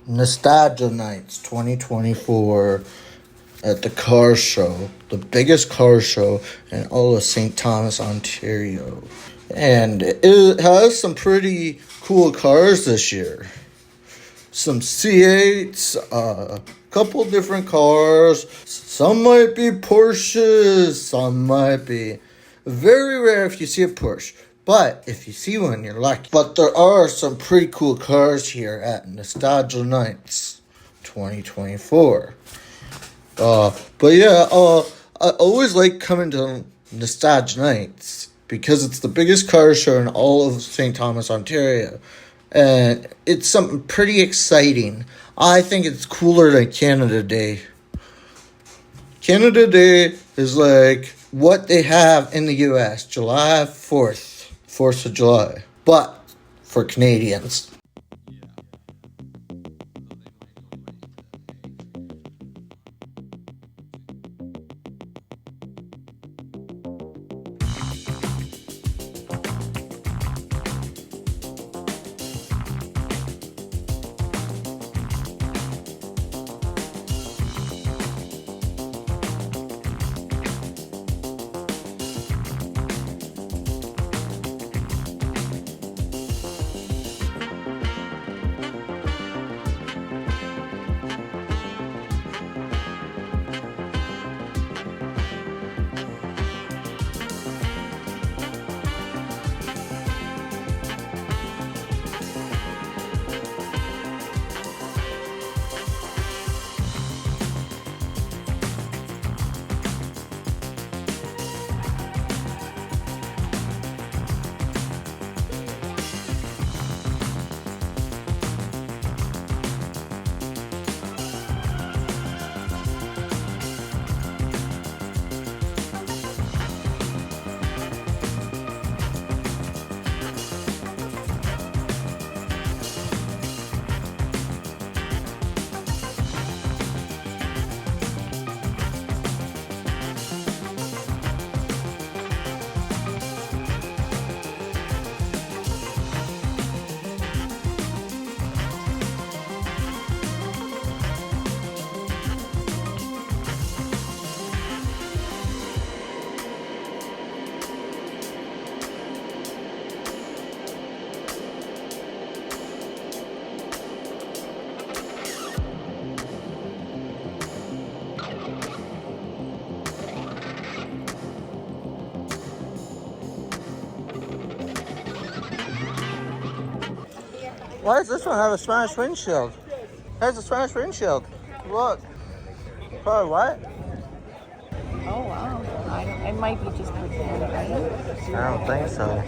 Nostalgia Nights 2024 at the car show, the biggest car show in all of St. Thomas, Ontario. And it has some pretty cool cars this year. Some C8s, a couple different cars. Some might be Porsches, some might be. Very rare if you see a Porsche. But if you see one, you're lucky. But there are some pretty cool cars here at Nostalgia Nights 2024. I always like coming to Nostalgia Nights because it's the biggest car show in all of St. Thomas, Ontario. And it's something pretty exciting. I think it's cooler than Canada Day. Canada Day is like what they have in the US, July 4th of July, but for Canadians. Why does this one have a smashed windshield? It has a smashed windshield. Look. Probably what? Oh wow. It might be just pretend, right? I don't think so.